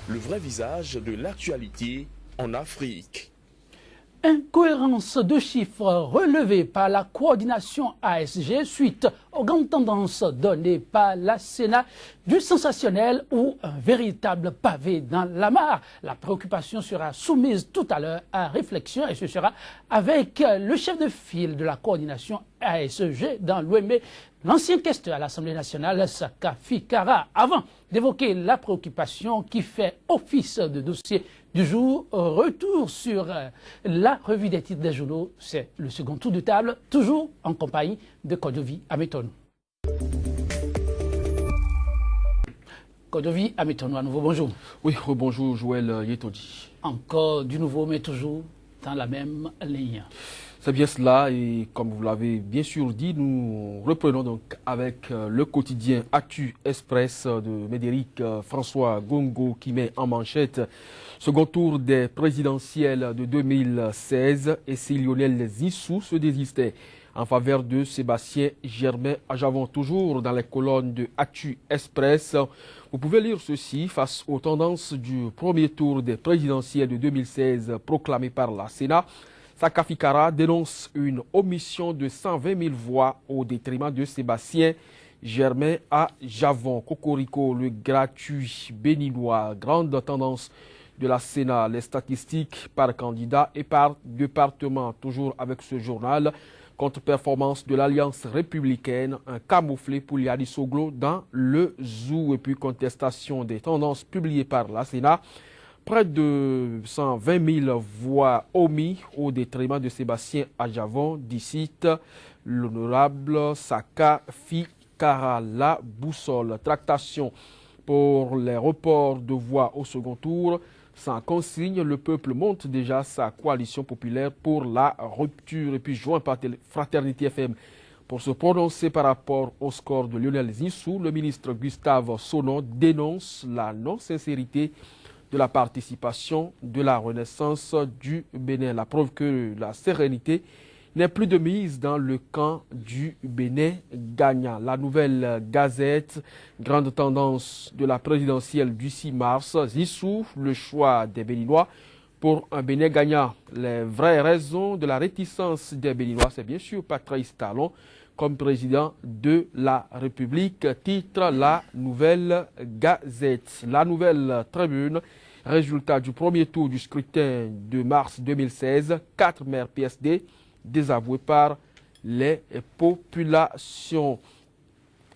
le vrai visage de l'actualité en Afrique. Incohérence de chiffres relevés par la coordination ASG suite aux grandes tendances données par la Sénat, du sensationnel ou un véritable pavé dans la mare. La préoccupation sera soumise tout à l'heure à réflexion et ce sera avec le chef de file de la coordination ASG dans l'OME, l'ancien questeur à l'Assemblée nationale, Saka Fikara. Avant d'évoquer la préoccupation qui fait office de dossier du jour, retour sur la revue des titres des journaux. C'est le second tour de table, toujours en compagnie de Kodovi Ameton. Kodovi Ameton, à nouveau, bonjour. Oui, rebonjour Joël Yetodi. Encore du nouveau, mais toujours dans la même ligne. C'est bien cela et comme vous l'avez bien sûr dit, nous reprenons donc avec le quotidien Actu Express de Médéric François Gongo qui met en manchette second tour des présidentielles de 2016 et si Lionel Zissou se désistait en faveur de Sébastien Germain Ajavon, toujours dans les colonnes de Actu Express. Vous pouvez lire ceci face aux tendances du premier tour des présidentielles de 2016 proclamées par la Sénat. Saka Fikara dénonce une omission de 120 000 voix au détriment de Sébastien Germain Ajavon. Cocorico, le gratuit béninois, grande tendance de la Sénat, les statistiques par candidat et par département. Toujours avec ce journal, contre-performance de l'Alliance républicaine, un camouflé pour Liadi Soglo dans le zoo et puis contestation des tendances publiées par la Sénat. Près de 120 000 voix omis au détriment de Sébastien Ajavon, d'ici l'honorable Saka Fikara. La boussole. Tractation pour les reports de voix au second tour. Sans consigne, le peuple monte déjà sa coalition populaire pour la rupture. Et puis joint par Fraternité FM pour se prononcer par rapport au score de Lionel Zissou, le ministre Gustave Sonon dénonce la non-sincérité de la participation de la Renaissance du Bénin. La preuve que la sérénité n'est plus de mise dans le camp du Bénin gagnant. La Nouvelle Gazette, grande tendance de la présidentielle du 6 mars, Zissou, le choix des Béninois pour un Bénin gagnant. Les vraies raisons de la réticence des Béninois, c'est bien sûr Patrice Talon comme président de la République, titre la Nouvelle Gazette. La Nouvelle Tribune, résultat du premier tour du scrutin de mars 2016, 4 maires PSD désavoués par les populations.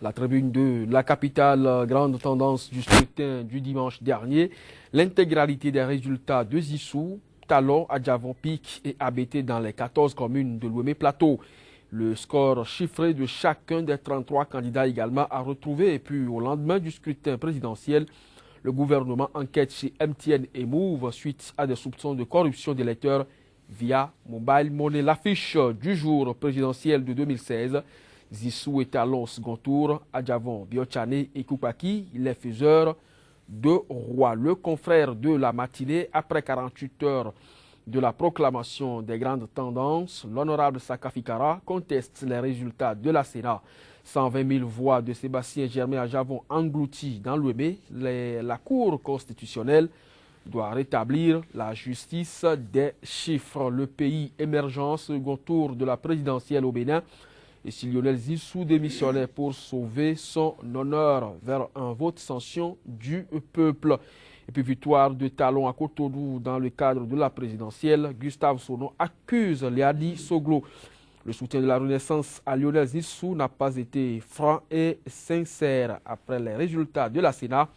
La Tribune de la capitale, grande tendance du scrutin du dimanche dernier, l'intégralité des résultats de Zissou, Talon, Adjavon, Pic et ABT dans les 14 communes de l'Ouémé Plateau. Le score chiffré de chacun des 33 candidats également à retrouver. Et puis au lendemain du scrutin présidentiel, le gouvernement enquête chez MTN et Move suite à des soupçons de corruption d'électeurs via Mobile Money. L'affiche du jour présidentiel de 2016, Zissou et Talon au second tour, Adjavon, Biochane et Koupaki, les faiseurs de roi. Le confrère de la matinée, après 48 heures de la proclamation des grandes tendances, l'honorable Saka Fikara conteste les résultats de la Sénat. 120 000 voix de Sébastien Germain Ajavon englouties dans l'OME. La Cour constitutionnelle doit rétablir la justice des chiffres. Le pays émergent, second tour de la présidentielle au Bénin. Et si Lionel Zissou démissionnait pour sauver son honneur vers un vote sanction du peuple. Et puis victoire de Talon à Cotonou dans le cadre de la présidentielle. Gustave Sonon accuse Liadi Soglo. Le soutien de la Renaissance à Lionel Zissou n'a pas été franc et sincère. Après les résultats de la Sénat,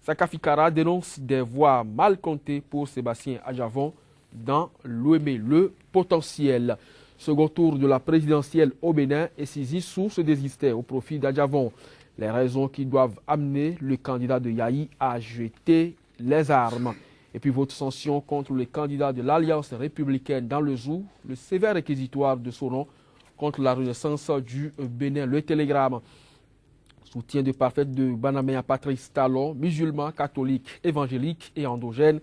Saka Fikara dénonce des voix mal comptées pour Sébastien Ajavon dans l'OME. Le potentiel. Second tour de la présidentielle au Bénin et si Zissou se désistait au profit d'Adjavon. Les raisons qui doivent amener le candidat de Yahi à jeter les armes. Et puis votre sanction contre les candidats de l'Alliance républicaine dans le zoo, le sévère réquisitoire de Sonon contre la Renaissance du Bénin. Le télégramme. Soutien de parfaite de Banamé à Patrice Talon, musulman, catholique, évangélique et endogène,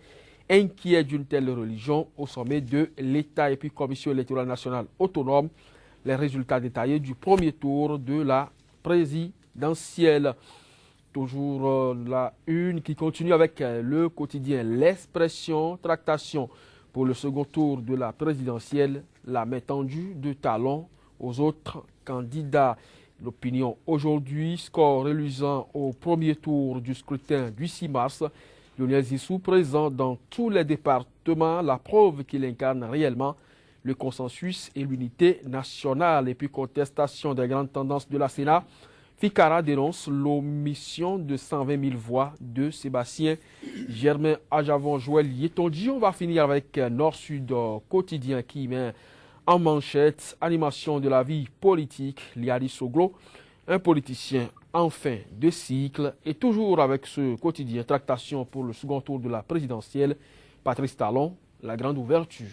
inquiet d'une telle religion au sommet de l'État. Et puis Commission électorale nationale autonome, les résultats détaillés du premier tour de la présidentielle. toujours la une qui continue avec le quotidien L'Expression, tractation pour le second tour de la présidentielle, la main tendue de talons aux autres candidats. L'opinion aujourd'hui, score reluisant au premier tour du scrutin du 6 mars. Lionel Zissou présent dans tous les départements, la preuve qu'il incarne réellement le consensus et l'unité nationale. Et puis contestation des grandes tendances de la Sénat. Fikara dénonce l'omission de 120 000 voix de Sébastien Germain Ajavon-Joël Yetonji. On va finir avec Nord-Sud quotidien qui met en manchette animation de la vie politique. Liali Soglo, un politicien en fin de cycle. Et toujours avec ce quotidien tractation pour le second tour de la présidentielle. Patrice Talon, la grande ouverture.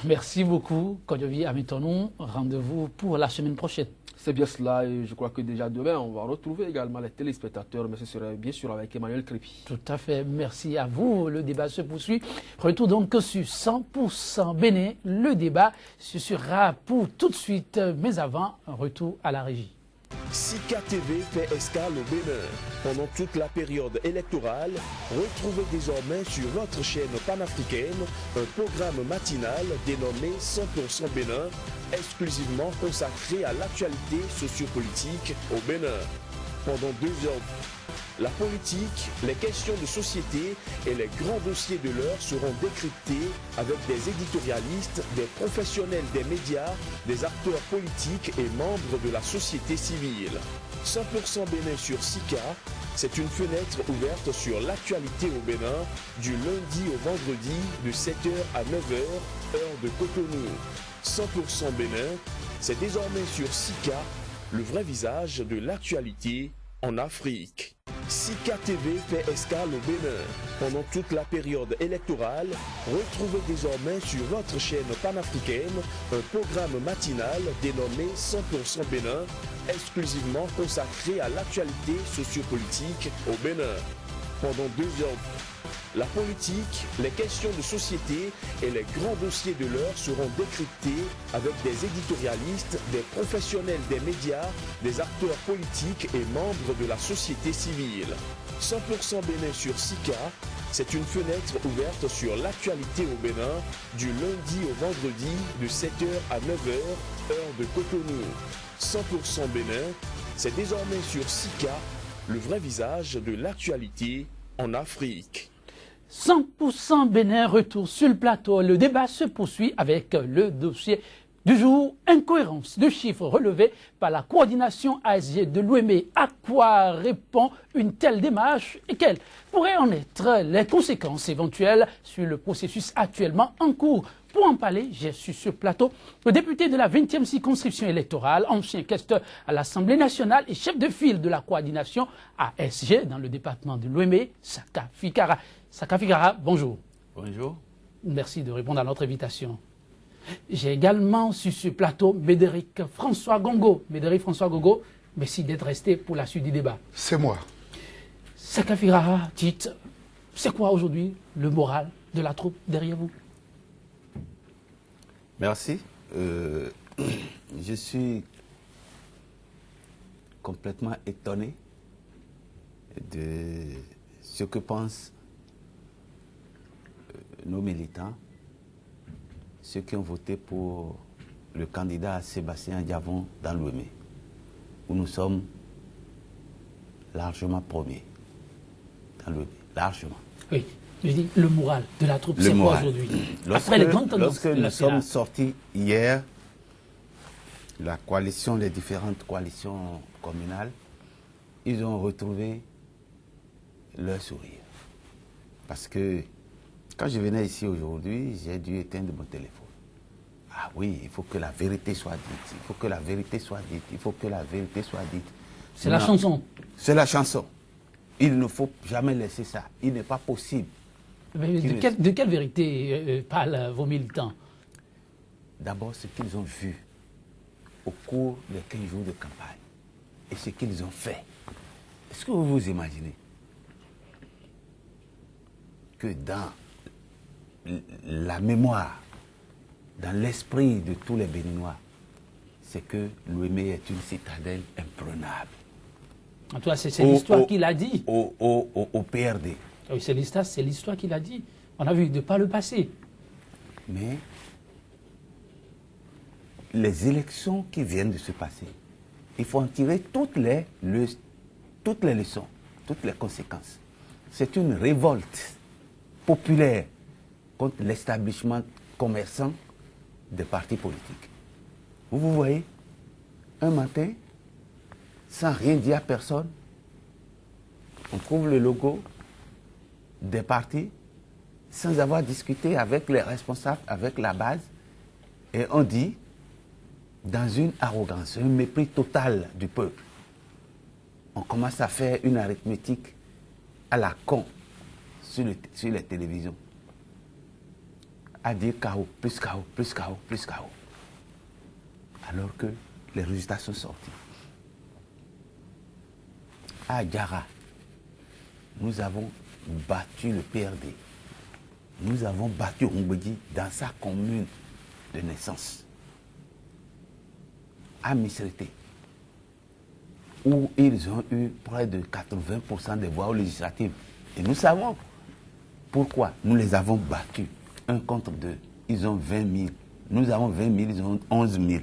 Merci beaucoup, Kodjovi Amitonou. Rendez-vous pour la semaine prochaine. C'est bien cela et je crois que déjà demain, on va retrouver également les téléspectateurs, mais ce sera bien sûr avec Emmanuel Crépi. Tout à fait, merci à vous. Le débat se poursuit. Retour donc sur 100% Bénin. Le débat, ce sera pour tout de suite, mais avant, un retour à la régie. Sika TV fait escale au Bénin. Pendant toute la période électorale, retrouvez désormais sur votre chaîne panafricaine un programme matinal dénommé 100% Bénin, exclusivement consacré à l'actualité sociopolitique au Bénin. Pendant 2 heures, la politique, les questions de société et les grands dossiers de l'heure seront décryptés avec des éditorialistes, des professionnels des médias, des acteurs politiques et membres de la société civile. 100% Bénin sur Sika, c'est une fenêtre ouverte sur l'actualité au Bénin du lundi au vendredi de 7h à 9h, heure de Cotonou. 100% Bénin, c'est désormais sur Sika, le vrai visage de l'actualité en Afrique. Sika TV fait escale au Bénin. Pendant toute la période électorale, retrouvez désormais sur votre chaîne panafricaine un programme matinal dénommé 100% Bénin, exclusivement consacré à l'actualité sociopolitique au Bénin. Pendant 2 heures, la politique, les questions de société et les grands dossiers de l'heure seront décryptés avec des éditorialistes, des professionnels des médias, des acteurs politiques et membres de la société civile. 100% Bénin sur Sika, c'est une fenêtre ouverte sur l'actualité au Bénin du lundi au vendredi de 7h à 9h, heure de Cotonou. 100% Bénin, c'est désormais sur Sika, le vrai visage de l'actualité en Afrique. 100% Bénin, retour sur le plateau. Le débat se poursuit avec le dossier du jour. Incohérence de chiffres relevés par la coordination ASG de l'OME. À quoi répond une telle démarche et quelles pourraient en être les conséquences éventuelles sur le processus actuellement en cours? Pour en parler, j'ai sur ce plateau le député de la 20e circonscription électorale, ancien questeur à l'Assemblée nationale et chef de file de la coordination ASG dans le département de l'OME, Saka Fikara. Saka Fikara, bonjour. Bonjour. Merci de répondre à notre invitation. J'ai également sur ce plateau Médéric François Gongo. Médéric François Gongo, merci d'être resté pour la suite du débat. C'est moi. Saka Fikara, dites, c'est quoi aujourd'hui le moral de la troupe derrière vous? Merci. Je suis complètement étonné de ce que pensent nos militants, ceux qui ont voté pour le candidat Sébastien Diavon dans l'OME, où nous sommes largement premiers dans l'OME, largement. Oui, je dis le moral de la troupe, c'est quoi aujourd'hui? Après les grandes tendances lorsque nous sommes sortis hier, la coalition, les différentes coalitions communales, ils ont retrouvé leur sourire. Parce que quand je venais ici aujourd'hui, j'ai dû éteindre mon téléphone. Ah oui, il faut que la vérité soit dite, il faut que la vérité soit dite, il faut que la vérité soit dite. C'est la chanson. C'est la chanson. Il ne faut jamais laisser ça. Il n'est pas possible. Mais de quelle vérité parlent vos militants? D'abord, ce qu'ils ont vu au cours des 15 jours de campagne et ce qu'ils ont fait. Est-ce que vous vous imaginez que dans la mémoire, dans l'esprit de tous les Béninois, c'est que l'OME est une citadelle imprenable. En tout cas, c'est l'histoire qu'il a dit. Au PRD. Oui, c'est l'histoire qu'il a dit. On a vu de par le passé. Mais les élections qui viennent de se passer, il faut en tirer toutes les leçons, toutes les conséquences. C'est une révolte populaire contre l'établissement commerçant des partis politiques. Vous voyez, un matin, sans rien dire à personne, on trouve le logo des partis sans avoir discuté avec les responsables, avec la base, et on dit, dans une arrogance, un mépris total du peuple, on commence à faire une arithmétique à la con sur les télévisions, à dire KO, plus KO, plus KO, plus KO, alors que les résultats sont sortis. À Diarra, nous avons battu le PRD. Nous avons battu Oumbedi dans sa commune de naissance. À Missérété, où ils ont eu près de 80% des voix législatives. Et nous savons pourquoi. Nous les avons battus, 1 contre 2. Ils ont 20 000. Nous avons 20 000, ils ont 11 000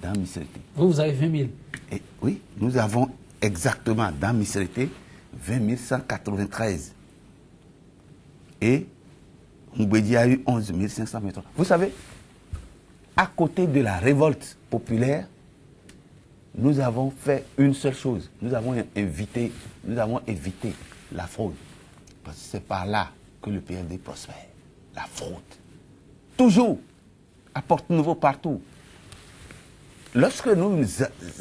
dans Missérété. Vous avez 20 000. Et oui, nous avons exactement dans Missérété 20 193. Et Oumbedi a eu 11 523. Vous savez, à côté de la révolte populaire, nous avons fait une seule chose. Nous avons évité la fraude. Parce que c'est par là que le PRD prospère. La fraude. Toujours. À porte nouveau partout. Lorsque nous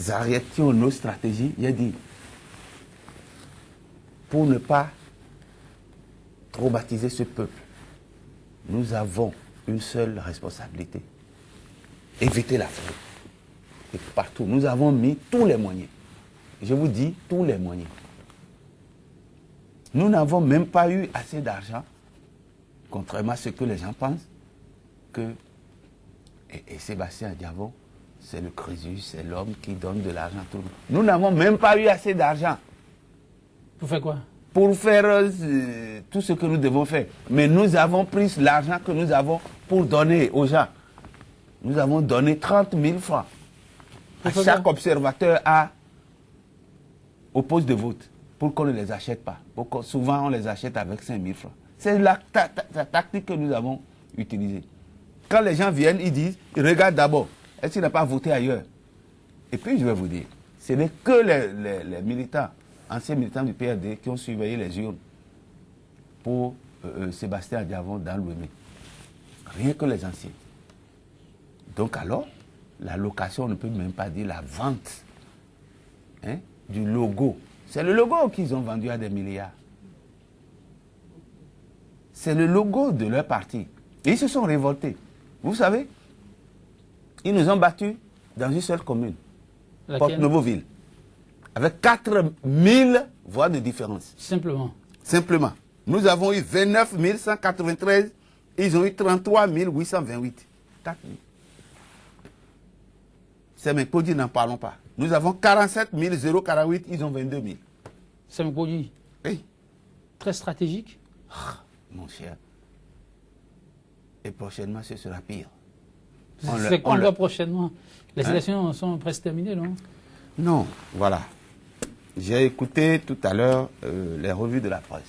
arrêtions nos stratégies, il a dit, pour ne pas traumatiser ce peuple, nous avons une seule responsabilité. Éviter la fraude. Et partout, nous avons mis tous les moyens. Je vous dis, tous les moyens. Nous n'avons même pas eu assez d'argent, contrairement à ce que les gens pensent, que et Sébastien Diavon, c'est le Crésus, c'est l'homme qui donne de l'argent à tout le monde. Nous n'avons même pas eu assez d'argent. Pour faire quoi? Pour faire tout ce que nous devons faire. Mais nous avons pris l'argent que nous avons pour donner aux gens. Nous avons donné 30 000 francs à chaque observateur au poste de vote pour qu'on ne les achète pas. Souvent, on les achète avec 5 000 francs. C'est la tactique que nous avons utilisée. Quand les gens viennent, ils disent, ils regardent d'abord, est-ce qu'il n'a pas voté ailleurs? Et puis, je vais vous dire, ce n'est que les militants, anciens militants du PRD qui ont surveillé les urnes pour Sébastien Diavon dans l'Ouémé. Rien que les anciens. Donc alors, la location, on ne peut même pas dire la vente du logo. C'est le logo qu'ils ont vendu à des milliards. C'est le logo de leur parti. Et ils se sont révoltés. Vous savez, ils nous ont battus dans une seule commune, Porte-Novo-Ville, avec 4 000 voix de différence. Simplement. Simplement. Nous avons eu 29 193, ils ont eu 33 828. 4 000. C'est mes podis, n'en parlons pas. Nous avons 47 048, ils ont 22 000. C'est mes podis. Oui. Très stratégique. Mon cher. Et prochainement, ce sera pire. C'est quand va prochainement? Les élections sont presque terminées, non? Non, voilà. J'ai écouté tout à l'heure les revues de la presse.